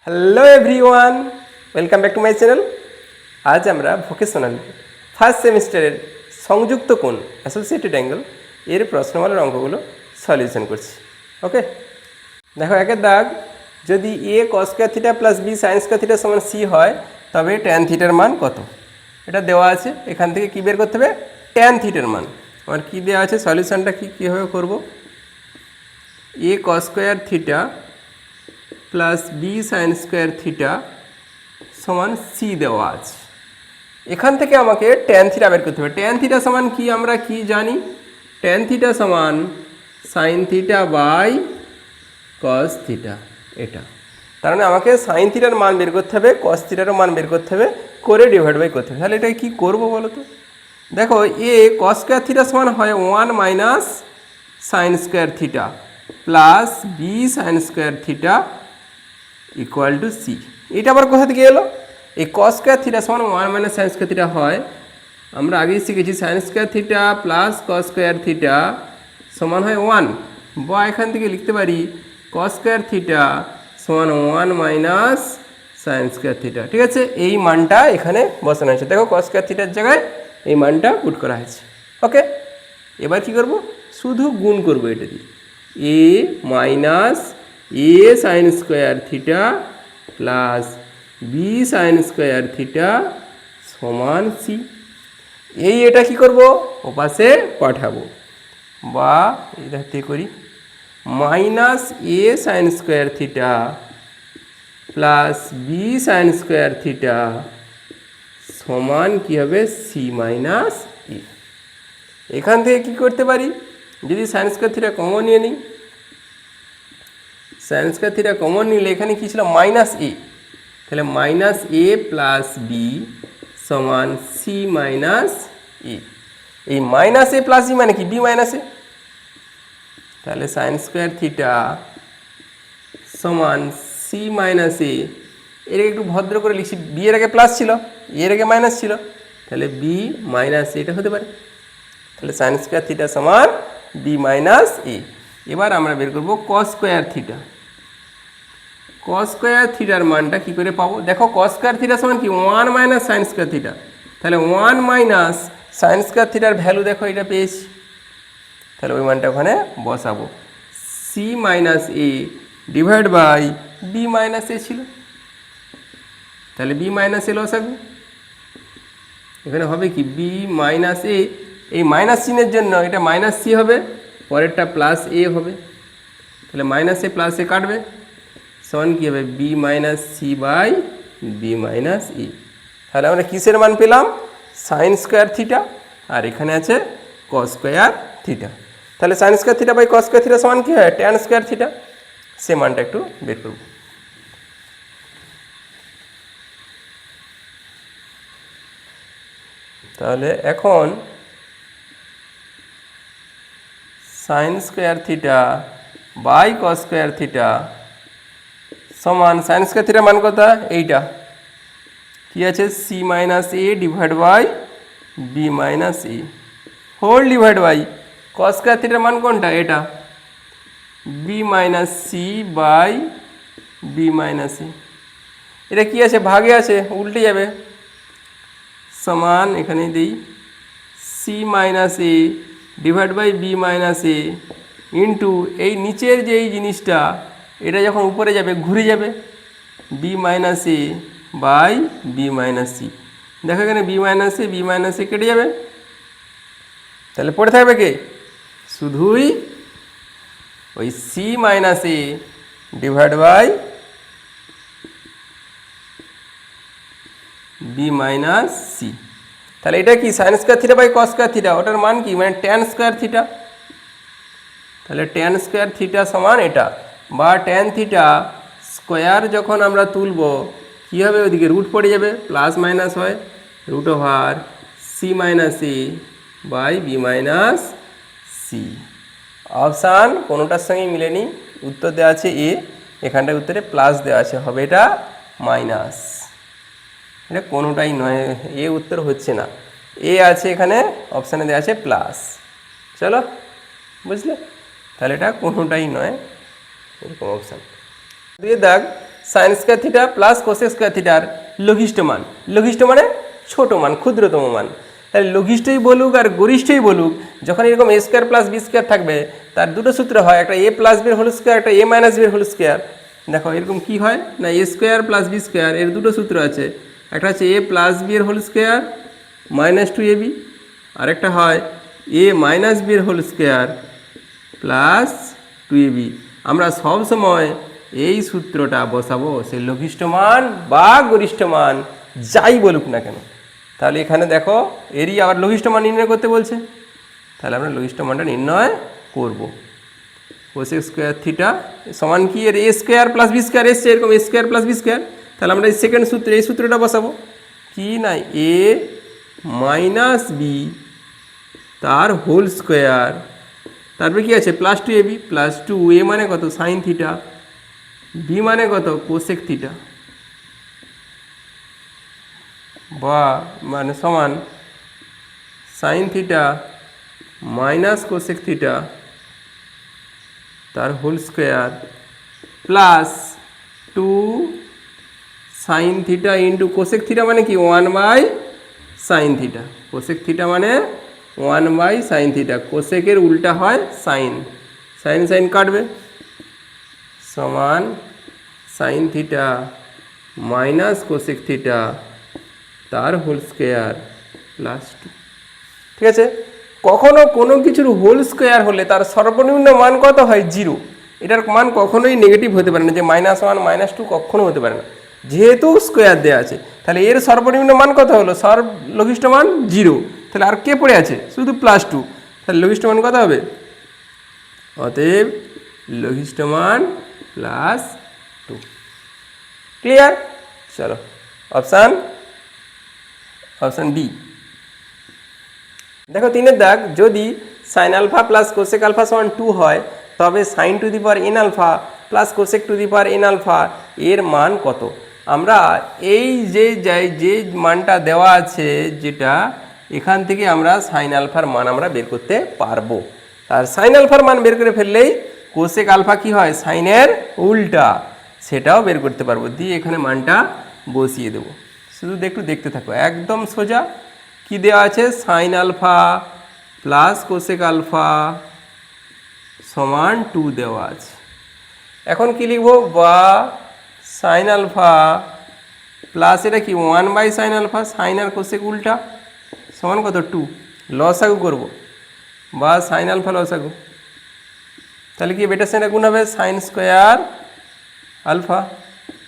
Hello everyone, welcome back to my channel. আজ আমরা vocational first সেমিস্টারের সংযুক্ত কোণ অ্যাসোসিয়েটেড অ্যাঙ্গেল এর প্রশ্নমালার অঙ্কগুলো সলিউশন করছি। ওকে, দেখো একের দাগ, যদি a cos square theta plus B sin square theta সমান সি হয় তবে ট্যান থিটার মান কত? এটা দেওয়া আছে, এখান থেকে কী বের করতে হবে? ট্যান থিটার মান। আমার কী দেওয়া আছে, সলিউশনটা কীভাবে করব? A cos square theta plus B sign square theta সমান সি দেওয়া আছে। এখান থেকে আমাকে ট্যান থিটা বের করতে হবে। ট্যান থিটা সমান কি আমরা কি জানি? ট্যান থিটা সমান sign theta by cos theta. এটা তার মানে আমাকে সাইন থিটার মান বের করতে হবে, কস থিটারও মান বের করতে হবে, করে ডিভাইড বাই করতে হবে। তাহলে এটা কী করবো বলো তো? দেখো, এ কস স্কোয়ার থিটা সমান হয় 1 minus sine square theta plus B sign square theta equal to C. এটা আবার কোথা থেকে এলো? এই কস স্কয়ার থিটা সমান 1 মাইনাস সাইন স্কয়ার থিটা হয়, আমরা আগেই শিখেছি সাইন স্কয়ার থিটা প্লাস কস স্কয়ার থিটা সমান হয় 1, বা এখান থেকে লিখতে পারি কস স্কয়ার থিটা সমান 1 মাইনাস সাইন স্কয়ার থিটা। ঠিক আছে, এই মানটা এখানে বসানো হয়েছে। দেখো, কস স্কয়ার থিটার জায়গায় এই মানটা পুট করা হয়েছে। ওকে, এবার কি করব? শুধু গুণ করব এটা দিয়ে। A minus a sin square theta plus B sign square theta সমান সি। এটা কি করব? ওপাশে পাঠাবো, বা এটাতে করি minus a sin square theta plus B sign square theta সমান কী হবে? C minus a. এখান থেকে কি করতে পারি? যদি সাইন স্কোয়ার থিটা কমন নিয়ে নিই, সাইন স্কয়ার থিটা কমন নিলে এখানে কী ছিল? মাইনাস এ। তাহলে মাইনাস এ প্লাস বি সমান সি মাইনাস এ। এই মাইনাস এ প্লাস বি মানে কি? বি মাইনাস এ। তাহলে সাইন স্কয়ার থিটা সমান সি মাইনাস এ। এটাকে একটু ভদ্র করে লিখছি, বি এর আগে প্লাস ছিল, এর আগে মাইনাস ছিল, তাহলে বি মাইনাস এটা হতে পারে। তাহলে সাইন স্কয়ার থিটা সমান বি মাইনাস এ। এবার আমরা বের করবো কস স্কয়ার থিটা। কস স্কয়ার থিটার মানটা কী করে পাবো? দেখো, কস স্কয়ার থিটা সমান কি? 1 মাইনাস সাইন স্কয়ার থিটা। তাহলে 1 মাইনাস সাইন স্কয়ার থিটার ভ্যালু দেখো এটা পেয়েছি, তাহলে ওই মানটা ওখানে বসাবো। C minus A divide by B minus a ছিল, তাহলে বি মাইনাস এ লসাগু। এখানে হবে কি? বি মাইনাস এ, এই মাইনাস চিহ্নের জন্য এটা মাইনাস সি হবে, পরেরটা প্লাস এ হবে, তাহলে মাইনাস এ প্লাস এ কাটবে, সমান কী হবে? B minus c by B minus e. তাহলে আমরা কিসের মান পেলাম? সাইন স্কোয়ার থিটা, আর এখানে আছে কস স্কোয়ার থিটা। তাহলে sine square theta by cos square theta সমান কী হয়? Tan square theta. সে মানটা একটু বের করব। তাহলে এখন sin square theta by cos square theta সমান সাইন স্কয়ার থিটার মান কত? এইটা কি আছে? C minus A divide by B minus a whole divide by cos square থিটার মান কোনটা? এটা b minus c by B minus a. এটা কি আছে? ভাগে আছে, উল্টে যাবে, সমান এখানে দিই C minus A divide by B minus A into এই নিচের যে এই জিনিসটা, এটা যখন উপরে যাবে ঘুরে যাবে, B minus A by B minus C. দেখো এখানে বি মাইনাস এ কেটে যাবে, তাহলে পড়ে থাকবে কে? শুধুই ওই C minus A divide by B minus C. তাহলে এটা কি? Sine square theta by cos square theta, ওটার মান কি? মানে ট্যান স্কয়ার থিটা। তাহলে ট্যান স্কয়ার থিটা সমান এটা, বা ট্যান থিটা স্কোয়ার যখন আমরা তুলব কী হবে? ওইদিকে রুট পড়ে যাবে, প্লাস মাইনাস হয়, root over C minus A by B minus C. Option কোনোটার সঙ্গে মিলেনি, উত্তর দেওয়া আছে এ, এখানটায় উত্তরে প্লাস দেওয়া আছে, হবে এটা মাইনাস। এটা কোনোটাই নয়, এ উত্তর হচ্ছে না, এ আছে এখানে, অপশানে দেওয়া আছে প্লাস। চলো, বুঝলে? তাহলে এটা কোনোটাই নয়, এরকম অপশান। দুই দাগ, sign square theta plus cosec square থিটার লঘিষ্ঠ মান। লঘিষ্ঠ মানে ছোট মান, ক্ষুদ্রতম মান। তাহলে লঘিষ্ঠই বলুক আর গরিষ্ঠই বলুক, যখন এরকম এ স্কোয়ার প্লাস বি স্কোয়ার থাকবে, তার দুটো সূত্র হয়, একটা এ প্লাস বির হোল স্কোয়ার, একটা এ মাইনাস বির হোল স্কোয়ার। দেখো এরকম কি হয় না, এ স্কোয়ার প্লাস বি স্কোয়ার এর দুটো সূত্র আছে, একটা হচ্ছে এ প্লাস বি এর whole square minus two A B, আরেকটা হয় এ মাইনাস বি এর whole square plus two A B. আমরা সব সময় এই সূত্রটা বসাবো, সে লঘিষ্ঠ মান বা গরিষ্ঠ মান যাই বলুক না কেন। তাহলে এখানে দেখো এরই আবার লঘিষ্ঠ মান নির্ণয় করতে বলছে, তাহলে আমরা লঘিষ্ঠ মানটা নির্ণয় করব। কোসেক স্কোয়ার থিটা সমান কি, এর এ স্কোয়ার প্লাস বি স্কোয়ার এসছে, এরকম এ স্কোয়ার প্লাস বি স্কোয়ার। তাহলে আমরা এই সেকেন্ড সূত্রে এই সূত্রটা বসাবো, কি না এ মাইনাস বি তার হোল স্কোয়ার, তারপরে কি আছে plus two A B plus two এ মানে কত সাইন থিটা, বি মানে কত কোসেক থিটা, বা মানে সমান sign theta minus cosec theta তার whole square plus two sin theta into cosec theta মানে কি 1 সাইন থিটা, কোসেক থিটা মানে 1 সাইন থিটা, কোসেকের উল্টা হয় সাইন, সাইন সাইন কাটবে, সমান sign theta minus cosec theta তার হোল স্কোয়ার প্লাস টু। ঠিক আছে, কখনো কোনো কিছুর হোল স্কোয়ার হলে তার সর্বনিম্ন মান কত হয় 0। এটার মান কখনোই নেগেটিভ হতে পারে না, যে -1 -2 কখনো হতে পারে না, যেহেতু স্কোয়ার দেওয়া আছে। তাহলে এর সর্বনিম্ন মান কত হলো, লঘিষ্ঠ মান 0, তাহলে আর কে পড়ে আছে শুধু +2, তাহলে লঘিষ্ঠ মান কত হবে, অতএব লঘিষ্ঠ মান +2। ক্লিয়ার? চলো অপশান বি। দেখো 3 দাগ, যদি sine alpha plus cosec alpha সমান 2 হয়, তবে sine to the power n alpha plus cosec to the power n alpha এর মান কত। আমরা এই যে মানটা দেওয়া আছে, যেটা এখান থেকে আমরা সাইন আলফার মান আমরা বের করতে পারবো। আর সাইন আলফার মান বের করে ফেললেই কোসেক আলফা কি হয় সাইনের উল্টা, সেটাও বের করতে পারবো। দিয়ে এখানে মানটা বসিয়ে দেবো, শুধু একটু দেখতে থাকো, একদম সোজা। কি দেওয়া আছে, sine alpha plus cosec alpha সমান 2 দেওয়া আছে। এখন কি লিখবো, বা সাইন আলফা প্লাস এটা কি 1 সাইন আলফা, সাইন আর কোসেক উল্টা, সমান কত 2, লসাগু করব, বা সাইন আলফা লসাগু। তাহলে কি বেটার সাইনটা গুণ হবে, সাইন স্কোয়ার আলফা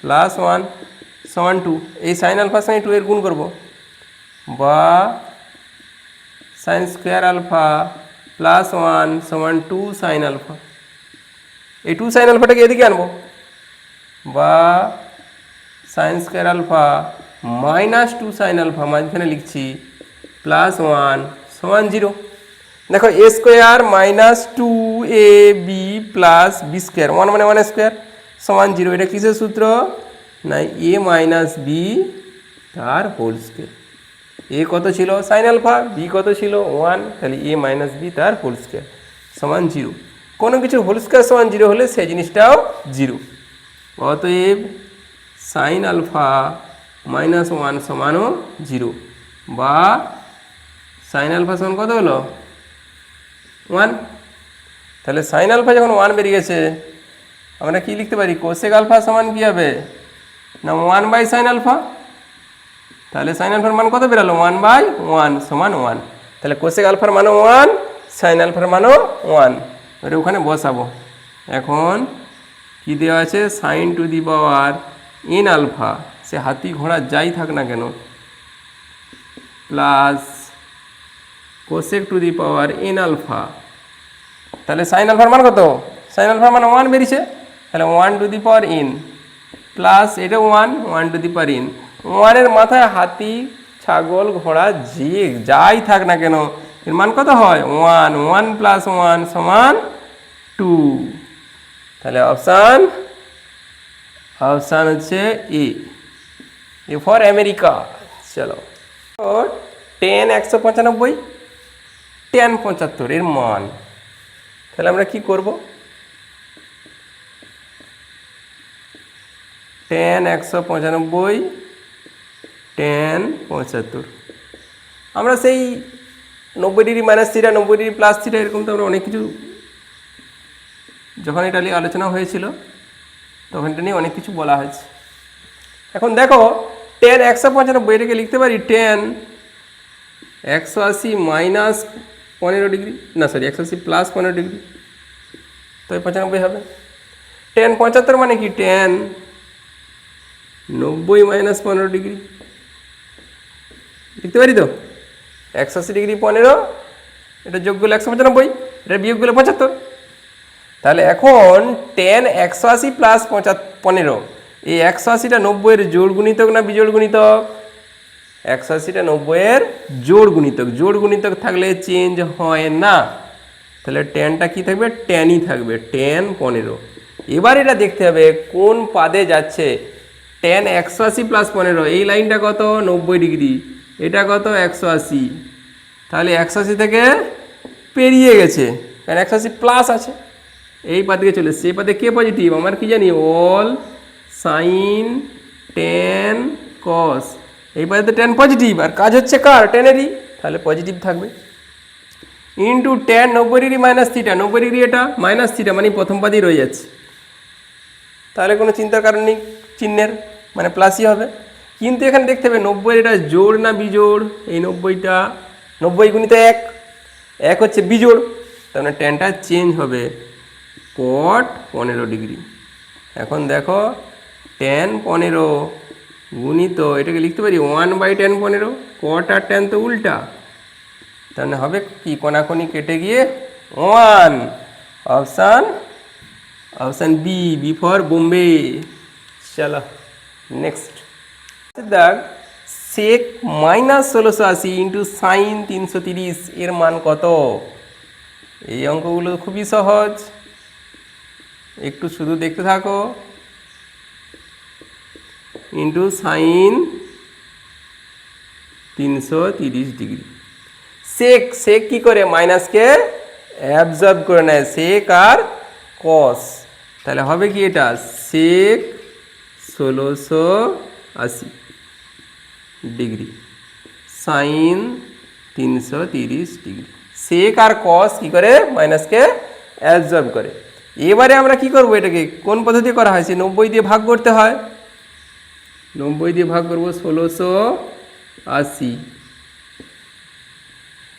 প্লাস 1 সমান 2, এই সাইন আলফার সঙ্গে 2 এর গুণ করব, বা সাইন স্কোয়ার আলফা প্লাস 1 সমান 2 সাইন আলফা। এই 2 সাইন আলফাটাকে এদিকে আনবো, বা sin square alpha minus 2 sin alpha, মাঝখানে লিখছি প্লাস 1 সমান 0। দেখো a square minus 2ab plus b square, 1 মানে 1 স্কোয়ার সমান 0। এটা কিসের সূত্র না, এ মাইনাস বি তার হোল স্কোয়ার। এ কত ছিল সাইন আলফা, বি কত ছিল 1, তাহলে এ মাইনাস বি তার হোল স্কোয়ার সমান 0। কোনো কিছুর হোল স্কোয়ার সমান 0 হলে সেই জিনিসটাও 0। অতএব সাইন আলফা মাইনাস 1 সমানও 0, বা সাইন আলফা সমান কত হলো 1। তাহলে সাইন আলফা যখন 1 বেরিয়ে গেছে, আমরা কি লিখতে পারি, কোসেক আলফা সমান কি হবে না 1 সাইন আলফা। তাহলে সাইন আলফার মান কত বেরালো, 1/1 সমান 1। তাহলে কোসেক আলফার মানও 1, সাইন আলফার মানও 1, এবারে ওখানে বসাবো। এখন কি দেওয়া আছে, sin to the power n alpha, সে হাতি ঘোড়া যাই থাক না কেন, plus cosec to the power n alpha. তাহলে সাইন আলফার মান কত, সাইন আলফার মান 1 বেরিয়েছে, তাহলে 1 two the power N plus এটা 1 টু দি পাওয়ার এন। 1 এর মাথায় হাতি ছাগল ঘোড়া যে যাই থাক না কেন, এর মান কত হয় 1, 1 প্লাস 1 সমান 2। তাহলে অপশান হচ্ছে এ ফর আমেরিকা। চলো 10 195 10 75 এর মান, তাহলে আমরা কি করব, tan 195 tan 75। আমরা সেই 90 degree minus theta 90 degree plus theta এরকম তো আমরা অনেক কিছু যখন এটা নিয়ে আলোচনা হয়েছিল তখন এটা নিয়ে অনেক কিছু বলা হয়েছে। এখন দেখো tan 195 এটাকে লিখতে পারি tan 180 মাইনাস 15 ডিগ্রি, না সরি 180 প্লাস 15 ডিগ্রি, তো 95 হবে। tan 75 মানে কি tan 90 মাইনাস 15 ডিগ্রি লিখতে পারি তো। 180 ডিগ্রি 15, এটা যোগ করলে 195, এটা বিয়োগ করলে 75। তাহলে এখন tan 180 প্লাস 15, এই 180টা 90-এর জোড় গুণিতক না বিজোড় গুণিতক? 180টা 90-এর জোড় গুণিতক। জোড় গুণিতক থাকলে চেঞ্জ হয় না, তাহলে ট্যানটা কি থাকবে? ট্যানই থাকবে, tan 15। এবার এটা দেখতে হবে কোন পাদে যাচ্ছে। tan 180 প্লাস 15, এই লাইনটা কত? 90 ডিগ্রি, এটা কত? 180। তাহলে 180 থেকে পেরিয়ে গেছে, কারণ 180 প্লাস আছে, এই পাদিকে চলে এসছে। এই পাদে কে পজিটিভ? আমার কি জানি, অল সাইন tan cos। এই পাদে tan পজিটিভ, আর কাজ হচ্ছে কার? ট্যানেরই, তাহলে পজিটিভ থাকবে। Into tan 90 degree minus theta, 90 degree এটা মাইনাস থিটা মানে প্রথম পাদেই রয়ে যাচ্ছে, তাহলে কোনো চিন্তার কারণ নেই, চিহ্নের মানে প্লাসই হবে। কিন্তু এখানে দেখতে হবে 90 এটা জোড় না বিজোড়? এই 90টা 90 গুণিত 1 হচ্ছে বিজোড়, তার মানে ট্যানটা চেঞ্জ হবে, cot 15 ডিগ্রি। এখন দেখো tan 15 গুণিত, এটাকে লিখতে পারি 1/tan 15, cot আর tan তো উল্টা, তাহলে হবে কি? কোনাকুনি কেটে গিয়ে 1। Option B, B for Bombay. চলো নেক্সট দাগ, sec মাইনাস 1680 ইন্টু সাইন 330 এর মান কত? এই অঙ্কগুলো খুবই সহজ, একটু শুধু দেখতে থাকো। Into sign 330 degree. সেক কি করে? মাইনাসকে অ্যাবজর্ব করে নেয়, সেক আর কস। তাহলে হবে কি? এটা সেক 1680 ডিগ্রি সাইন 330 ডিগ্রি। সেক আর কস কি করে? মাইনাসকে অ্যাবজর্ব করে। এবারে আমরা কি করব? এটাকে কোন পদ্ধতি করা হয়? সে 90 দিয়ে ভাগ করতে হয়, 90 দিয়ে ভাগ করবো 1680,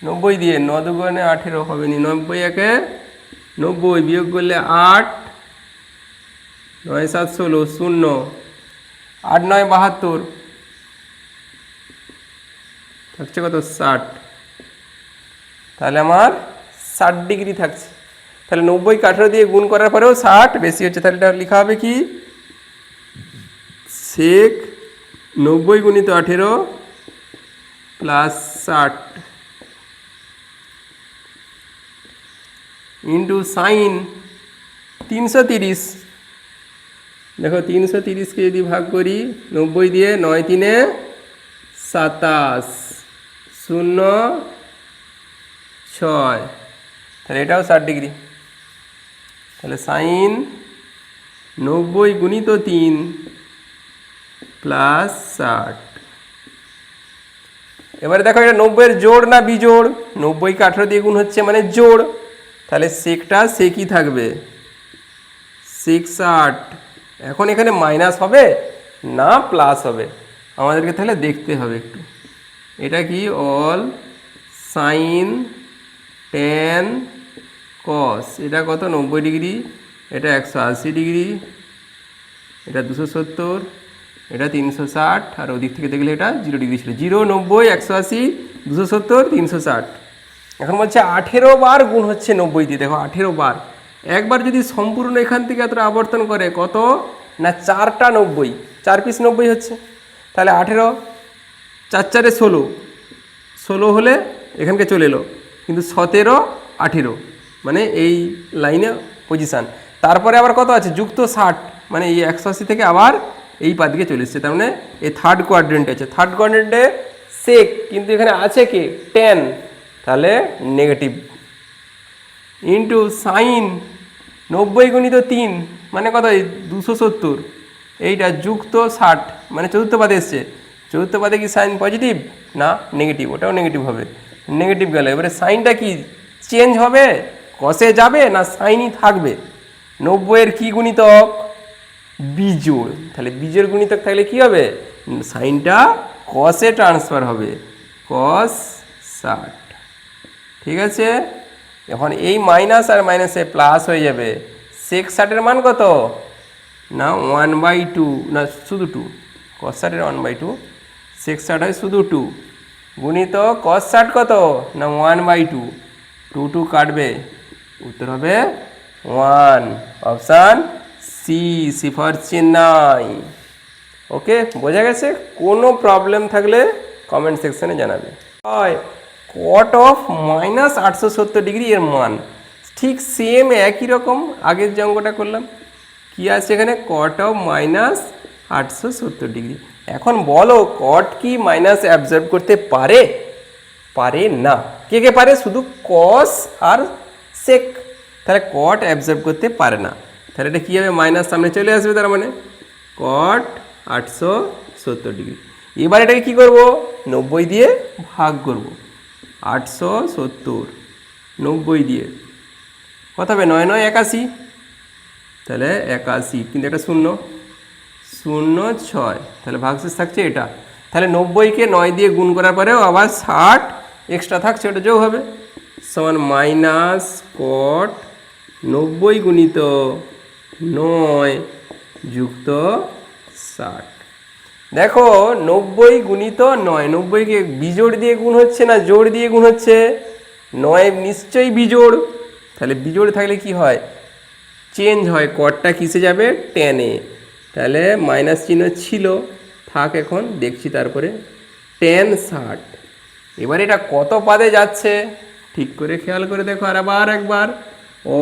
90 দিয়ে 9 দুগুণে 18 হবে নি, 90 একে 90, বিয়োগ করলে 8, 9 7 16, 0, 8 9 72, থাকছে কত? 60। তাহলে আমার 60 ডিগ্রি থাকছে। তাহলে 90 কে 18 দিয়ে গুণ করার পরেও 60 বেশি হচ্ছে, তাহলে এটা লেখা হবে কি? সেক 90 গুণিত 18 প্লাস 60 ইন্টু সাইন 330। দেখো 330কে যদি ভাগ করি 90 দিয়ে, 9 3 27, 0 6, তাহলে এটাও 60 ডিগ্রি। তাহলে সাইন 90 গুণিত 3 প্লাস 60। এবারে দেখো এটা 90-এর জোড় না বিজোড়? 90 কে 18 দিয়ে গুণ হচ্ছে মানে জোড়, তাহলে সেকটা সেকই থাকবে, সেক 60। এখন এখানে মাইনাস হবে না প্লাস হবে? আমাদেরকে তাহলে দেখতে হবে একটু। এটা কি? অল সাইন tan cos, এটা কত? 90 ডিগ্রি, এটা 180 ডিগ্রি, এটা 270, এটা 360, আর ওদিক থেকে দেখলে এটা 0 ডিগ্রি ছিল। 0 90 180 270 360। এখন বলছে 18 বার গুণ হচ্ছে 90 দিয়ে। দেখো 18 বার, একবার যদি সম্পূর্ণ এখান থেকে এতটা আবর্তন করে কত না 4টা 90, 4 পিস 90 হচ্ছে। তাহলে 18 4 4 16, 16 হলে এখানকে চলে এলো, কিন্তু 17 18 মানে এই লাইনে পজিশান। তারপরে আবার কত আছে? যুক্ত 60, মানে এই 180 থেকে আবার এই পাদিকে চলে এসছে, তার মানে এই থার্ড কোয়াড্রেন্টে আছে। থার্ড কোয়াড্রেন্টে সেক, কিন্তু এখানে আছে কি? tan, তাহলে নেগেটিভ। ইন্টু সাইন 90 গুণিত 3 মানে কত? 270, এইটা যুক্ত 60 মানে চতুর্থ পাদে এসছে। চতুর্থ পাদে কি সাইন পজিটিভ না নেগেটিভ? ওটাও নেগেটিভ হবে, নেগেটিভ গেল। এবারে সাইনটা কি চেঞ্জ হবে, কসে যাবে না সাইনই থাকবে? 90-এর কি গুণিতক? বিজোড়। তাহলে বিজোড় গুণিতক থাকলে কি হবে, সাইনটা কসে ট্রান্সফার হবে, কস 60। ঠিক আছে, এখন এই মাইনাস আর মাইনাসে প্লাস হয়ে যাবে। সেক 60-এর মান কত না 1/2 না শুধু 2, কস 60-এর 1/2, সেক 60 হয় শুধু 2 গুণিত কস 60 কত না 1/2, 2 2 কাটবে, উত্তর হবে 1। Option C, C for Chennai. Okay, বোঝা গেছে? কোনো প্রবলেম থাকলে কমেন্ট সেকশনে জানাবে। হয় কট অফ -870 এর মান ঠিক সেম একই রকম আগের যে অঙ্কটা করলাম। কি আছে এখানে, কট অফ -870। এখন বলো কট কি মাইনাস অ্যাবজর্ব করতে পারে? পারে না। কে কে পারে? শুধু কস আর সেক। তাহলে কট অ্যাবজর্ব করতে পারে না। তাহলে এটা কী হবে, মাইনাস সামনে চলে আসবে, তার মানে কট 870। এবার এটাকে কী করবো, 90 দিয়ে ভাগ করব। 870 90 দিয়ে কত হবে, 9 9 81, তাহলে 81, কিন্তু একটা 0 0 6, তাহলে ভাগশেষ থাকছে এটা। তাহলে 90-কে 9 দিয়ে গুণ করার পরেও আবার 60 এক্সট্রা থাকছে, ওটা যোগ হবে, সমান মাইনাস কট 90 গুণিত 9 যুক্ত 60। দেখো 90 গুণিত 9, 90-কে বিজোড় দিয়ে গুণ হচ্ছে না জোড় দিয়ে গুণ হচ্ছে? 9 নিশ্চয়ই বিজোড়, তাহলে বিজোড় থাকলে কি হয়, চেঞ্জ হয়, কটটা কিসে যাবে, টেনে। তাহলে মাইনাস চিহ্ন ছিল, থাক, এখন দেখছি তারপরে। টেন 60। এবার এটা কত পাদে যাচ্ছে ঠিক করে খেয়াল করে দেখো, আর আবার একবার।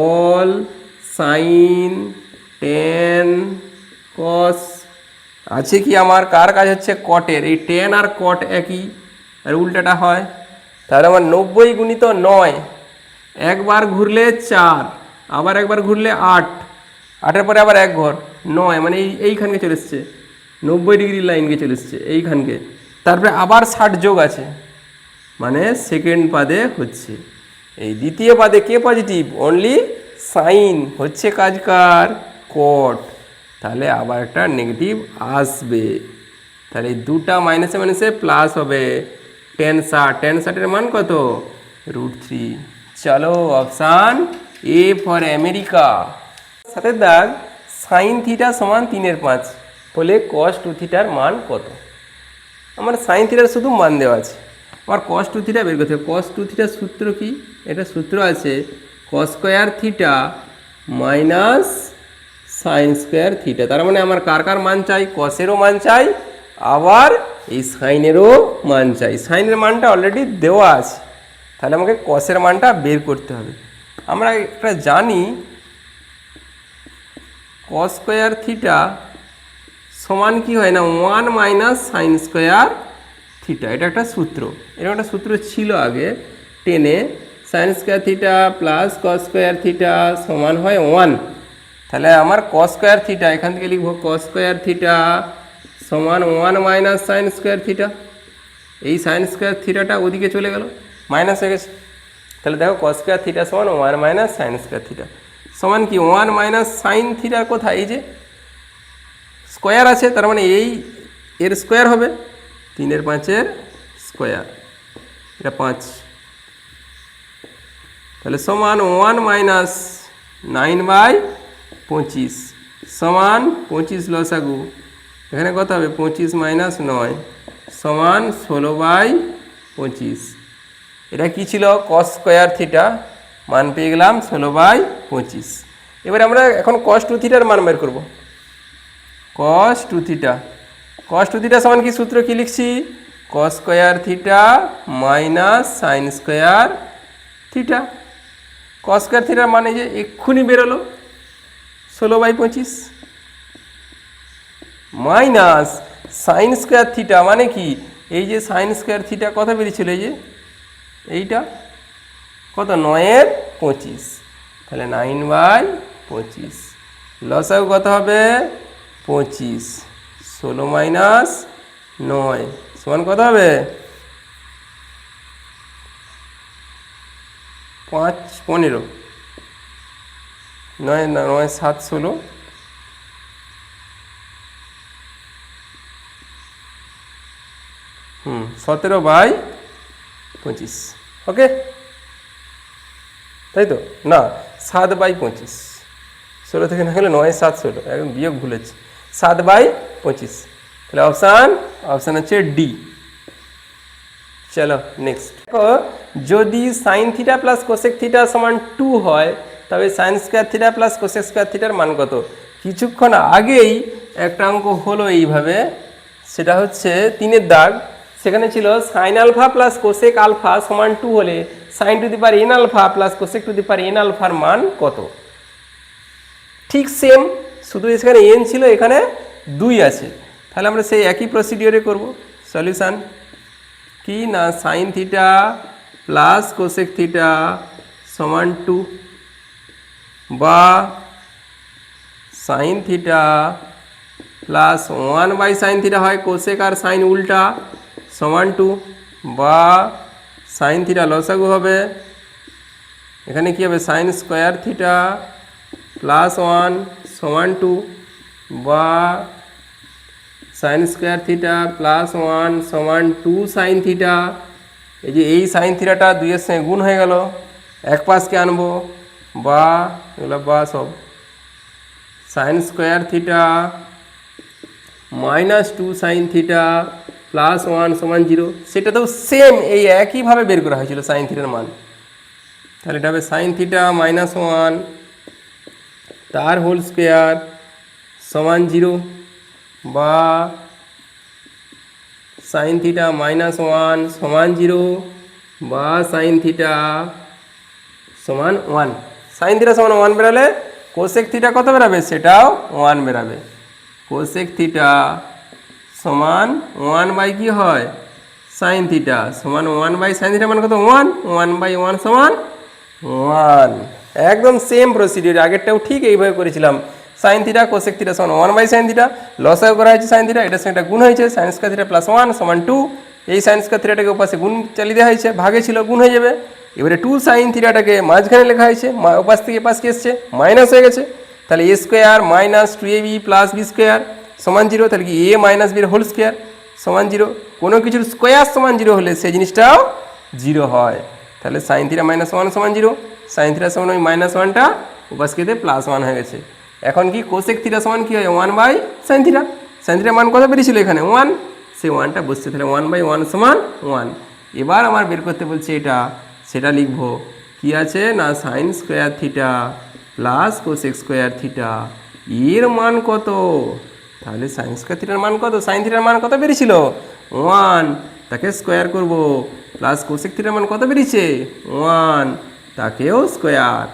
অল সাইন টেন কস আছে কি আমার, কার কাজ হচ্ছে কটের, এই টেন আর কট একই, আর উল্টাটা হয়। তাহলে আমার 90 গুণিত 9, একবার ঘুরলে 4, আবার একবার ঘুরলে 8, 8-এর পরে আবার এক ঘর 9, মানে এইখানকে চলে এসছে, 90 লাইনকে চলে এসছে এইখানকে। তারপরে আবার 60 যোগ আছে, মানে সেকেন্ড পাদে হচ্ছে। এই দ্বিতীয় পাদে কে পজিটিভ, অনলি সাইন হচ্ছে কাজ কার, কট। তাহলে আবার একটা নেগেটিভ আসবে, তাহলে এই দুটা মাইনাসে মাইনাসে প্লাস হবে। টেন 60-এর মান কত, √3। চলো অপশান এ ফর আমেরিকা। সাথে দাগ সাইন থিটা সমান 3/5 হলে কস 2 থিটার মান কত? আমার সাইন থিটার শুধু মান দেওয়া আছে, আমার কস 2 থিটা বের করতে হবে। কস 2 থিটার সূত্র কি, এটা সূত্র আছে cos square theta minus sine square theta. তার মানে আমার কার কার মান চাই, কসেরও মান চাই, আবার এই সাইনেরও মান চাই। সাইনের মানটা অলরেডি দেওয়া আছে, তাহলে আমাকে কসের মানটা বের করতে হবে। আমরা একটা জানি কস স্কোয়ার থিটা সমান কি হয় না 1 মাইনাস সাইন স্কোয়ার থিটা, এটা একটা সূত্র। এরকম একটা সূত্র ছিল আগে 10-এ, sin square theta plus cos square theta সমান হয় 1। তাহলে আমার কস স্কোয়ার থিটা এখান থেকে লিখবো, কস স্কোয়ার থিটা সমান 1 মাইনাস সাইন স্কোয়ার থিটা। এই সাইন স্কোয়ার থিটাটা ওদিকে চলে গেল, মাইনাস হয়ে গেছে। তাহলে দেখো কস স্কোয়ার থিটা সমান 1 মাইনাস সাইন স্কোয়ার থিটা সমান কি 1 মাইনাস সাইন থিটার কোথায়, এই যে স্কোয়ার আছে, তার মানে এই এর স্কোয়ার হবে, 3/5 স্কোয়ার, এটা 5। তাহলে সমান 1 মাইনাস 9/25 সমান 25 লসাগু, এখানে কত হবে 25 মাইনাস 9 সমান 16/25। এটা কি ছিল, কস স্কোয়ার থিটা, মান পেয়ে গেলাম 16/25। এবার আমরা এখন কস 2 থিটার মান বের করব। কস 2 থিটা, কস 2 থিটা সমান কি সূত্র কি লিখছি, কস square theta minus sine square theta. Cos square থিটার মানে যে এক্ষুনি বেরোলো 16/25 মাইনাস সাইন স্কোয়ার থিটা মানে কি, এই যে সাইন স্কোয়ার থিটা কত বেরিয়েছিল, এই যে এইটা কত 9/25, তাহলে 9/25 লসাগু কত হবে 25, 16 মাইনাস 9 সমান কত হবে? 5 15, 9 9 7 16, 17/25। ওকে, তাই তো না 7/25, 16 থেকে না গেলে 9 7 16, একদম বিয়োগ ভুলেছি, 7/25। তাহলে অপশান হচ্ছে ডি। চলো নেক্সট। দেখো যদি sine theta plus cosec theta সমান 2 হয় তবে sign square theta plus cosec square থিটার মান কত? কিছুক্ষণ আগেই একটা অঙ্ক হলো এইভাবে, সেটা হচ্ছে 3-এর দাগ। সেখানে ছিল sine alpha plus cosec alpha সমান 2 হলে sine to the power n alpha plus cosec to the power n আলফার মান কত? ঠিক সেম, শুধু এখানে এন ছিল, এখানে 2 আছে। তাহলে আমরা সেই একই প্রসিডিওরে করব। সলিউশান কি না, sine theta plus cosec theta সমান 2 বা sine theta plus 1/sin theta হয়, কোসেক আর সাইন উল্টা সমান 2 বা সাইন থিটা লসাগু হবে, এখানে কি হবে সাইন স্কোয়ার থিটা প্লাস 1 সমান 2 বা সাইন স্কোয়ার থিটা প্লাস 1 সমান 2 সাইন থিটা। এই যে এই সাইন থিটাটা 2-এর সঙ্গে গুণ হয়ে গেল, এক পাশকে আনবো বা এগুলো বা সব sign square theta minus 2 sine theta plus 1 সমান 0। সেটাতেও সেম এই একইভাবে বের করা হয়েছিল সাইন থিটার মান। তাহলে এটা হবে সাইন থিটা মাইনাস 1 তার হোল স্কোয়ার সমান 0 বা সাইন থিটা মাইনাস 1 সমান 0 বা সাইন থিটা সমান 1। সাইন থিটা সমান 1 বেরালে কোসেক থিটা কত বেরাবে? সেটাও 1 বেরাবে। কোসেক থিটা সমান 1 কি হয় সাইন থিটা সমান 1/sin থিটা মান কত? 1, 1/1 সমান 1। একদম সেম প্রসিডিওর, আগেরটাও ঠিক এইভাবে করেছিলাম। সাইন থিটা কোসেক থিটা সমান 1/sin থিটা, লসাগু করা হয়েছে সাইন থিটা, এটার সঙ্গে গুণ হয়েছে সাইন স্কয়ার থিটা প্লাস 1 সমান 2। এই সাইন স্কয়ার থিটাটাকে ওপাশে গুণ চালিয়ে দেওয়া হয়েছে, ভাগে ছিল গুণ হয়ে যাবে। এবারে 2 সাইন থিটাটাকে মাঝখানে লেখা হয়েছে, ওপাশ থেকে এপাশকে এসছে, মাইনাস হয়ে গেছে। তাহলে a square minus 2ab plus b square সমান 0। তাহলে কি এ মাইনাস বির হোল স্কোয়ার সমান 0। কোনো কিছুর স্কোয়ার সমান 0 হলে সেই জিনিসটাও 0 হয়। তাহলে সাইন থিটা মাইনাস 1 সমান 0, সাইন থিটা সমান ওই মাইনাস 1টা উপাসকেতে প্লাস 1 হয়ে গেছে। এখন কি কোসেক থিটা সমান কি হয়? 1/sin theta. সাইন থিটার মান কত বেরিয়েছিল এখানে? 1, সেই 1টা বসছে, তাহলে 1/1 সমান 1। এবার আমার বের করতে বলছে এটা, সেটা লিখবো কি আছে না sign square theta plus cosec square theta এর মান কত? তাহলে সাইন স্কোয়ার থিটার মান কত? সাইন থিটার মান কত বেরিয়েছিল? 1, তাকে স্কোয়ার করব, প্লাস কোসেক থিটার মান কত বেরিয়েছে? 1, তাকেও স্কোয়ার।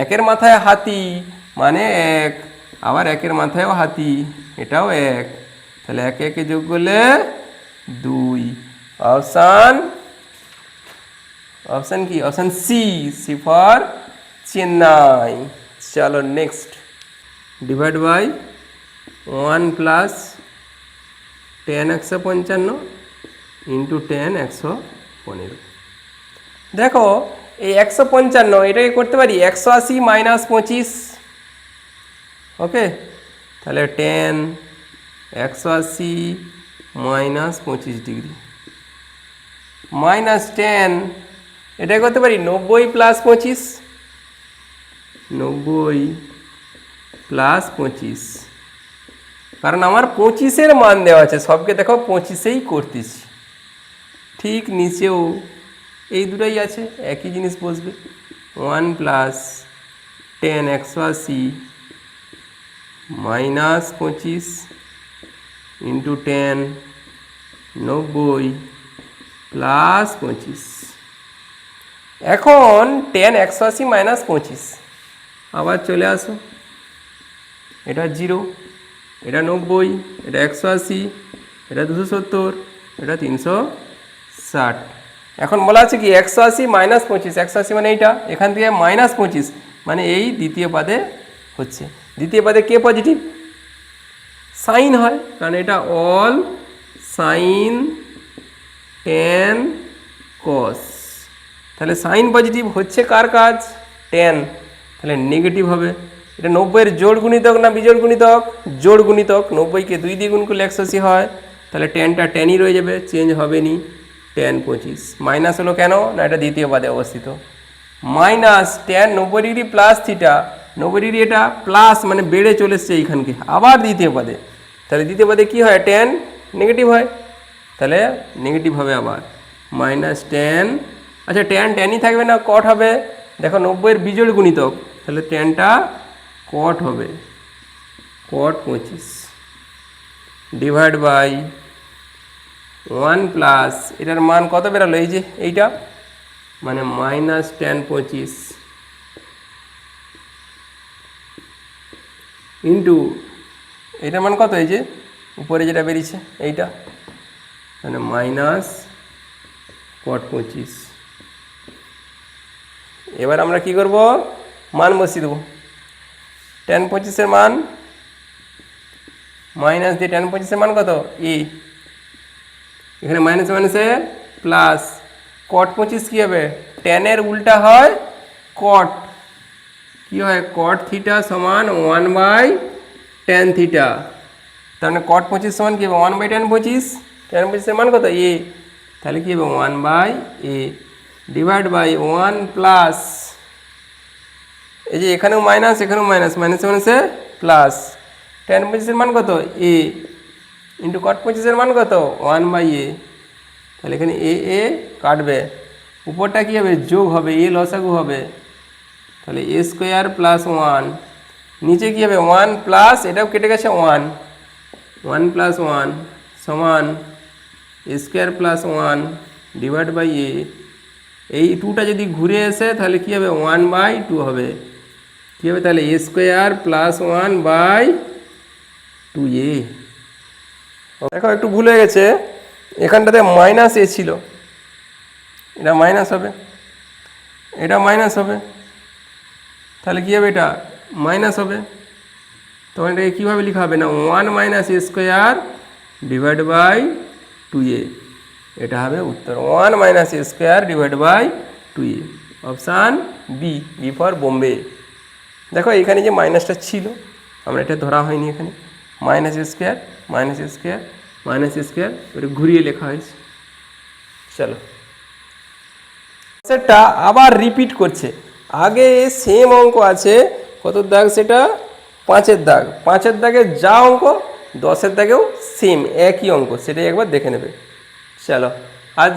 একের মাথায় হাতি মানে 1, আবার একের মাথায়ও হাতি, এটাও 1। তাহলে একে একে যোগ করলে 2। অপশান কি? Option C for Chennai. চলো next. Divide by 1 plus 10 155 into 10 115। দেখো এই 155 এটাকে করতে পারি 180 মাইনাস 25। ওকে, তাহলে 10 180 মাইনাস 25 ডিগ্রি মাইনাস 10, এটা করতে পারি 90 প্লাস 25, 90 প্লাস 25, কারণ আমার 25-এর মান দেওয়া আছে, সবকে দেখো 25-এই করতেছি। ঠিক নিচেও এই দুটোই আছে, একই জিনিস বসবে। 1 প্লাস 10 180 মাইনাস 25 ইন্টু 10 90 প্লাস 25। এখন 10 180 মাইনাস 25, আবার চলে আসো, এটা 0, এটা 90, এটা 180, এটা 270, এটা 360। এখন বলা আছে কি 180 মাইনাস 25, 180 মানে এইটা, এখান থেকে মাইনাস 25 মানে এই দ্বিতীয় পাদে হচ্ছে। দ্বিতীয় পাদে কে পজিটিভ? সাইন হয়, কারণ এটা অল সাইন ট্যান কস। তাহলে সাইন পজিটিভ হচ্ছে কার কাজ? ট্যান। তাহলে নেগেটিভ হবে। এটা 90-এর জোড় গুণিতক না বিজোড় গুণিতক? জোড় গুণিতক। 90-কে 2 দিয়ে গুণ করলে 180 হয়। তাহলে ট্যানটা ট্যানই রয়ে যাবে, চেঞ্জ হবে নি। ট্যান 25 মাইনাস হলো কেন? না এটা দ্বিতীয় পদে অবস্থিত। Minus tan 90 degree plus theta, 90 degree এটা প্লাস মানে বেড়ে চলে এসছে এইখানকে, আবার দ্বিতীয় পদে। তাহলে দ্বিতীয় পদে কী হয়? ট্যান নেগেটিভ হয়, তাহলে নেগেটিভ হবে আবার। মাইনাস ট্যান, আচ্ছা ট্যান ট্যানই থাকবে না, কট হবে। দেখো 90-এর বিজোড় গুণিতক, তাহলে ট্যানটা কট হবে, কট 25 ডিভাইড বাই 1 প্লাস এটার মান কত বেরালো? এই যে এইটা, মানে মাইনাস ট্যান 25 ইন্টু এটার মান কত? এই যে উপরে যেটা বেরিয়েছে এইটা, মানে মাইনাস কট 25। এবার আমরা কি করব? মান বসিয়ে দেবো। ট্যান 25-এর মান মাইনাস দিয়ে ট্যান 25-এর মান কত? ই, এখানে মাইনাস মাইনাসে প্লাস। কট 25 কী হবে? ট্যানের উল্টা হয় কট, কী হয়? কট থিটা সমান 1/tan থিটা। তার মানে কট 25 সমান কী হবে? 1/tan 25। ট্যান 25-এর মান কত? এ। তাহলে কী হবে? 1/a ডিভাইড বাই 1 প্লাস, এই যে এখানেও মাইনাস এখানেও মাইনাস, মাইনাসে মাইনাসে প্লাস। ট্যান 25-এর মান কত? এ ইন্টু কট 25-এর মান কত? 1/a। তাহলে এখানে এ কাটবে, উপরটা কী হবে? যোগ হবে, এ লসাগু হবে, তাহলে এ স্কোয়ার প্লাস 1, নিচে কী হবে? 1 প্লাস এটাও কেটে গেছে 1 প্লাস 1 সমান এ স্কোয়ার প্লাস 1 ডিভাইড বাই এ। এই 2টা যদি ঘুরে এসে তাহলে কী হবে? 1/2 হবে। কী হবে তাহলে? A square plus 1/2a। দেখো একটু ভুল হয়ে গেছে, এখানটাতে মাইনাস এ ছিল, এটা মাইনাস হবে, এটা মাইনাস হবে, তাহলে কী হবে? এটা মাইনাস হবে। তখন এটাকে কীভাবে লেখা হবে? না 1 minus A square divide by 2a, এটা হবে উত্তর। 1 minus A square divide by 2a, option B, B for Bombay. দেখো এখানে যে মাইনাসটা ছিল, আমরা এটা ধরা হয়নি, এখানে minus A square minus A square minus A square ওটা ঘুরিয়ে লেখা হয়েছে। চলো সেটা আবার রিপিট করছে, আগে সেম অঙ্ক আছে, কত দাগ? সেটা 5-এর দাগ, 5-এর দাগে যা অঙ্ক 10-এর দাগেও সেম একই অঙ্ক, সেটাই একবার দেখে নেবে। চলো আজ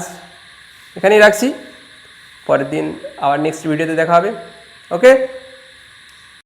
এখানেই রাখছি, পরের দিন আবার নেক্সট ভিডিওতে দেখা হবে। ওকে।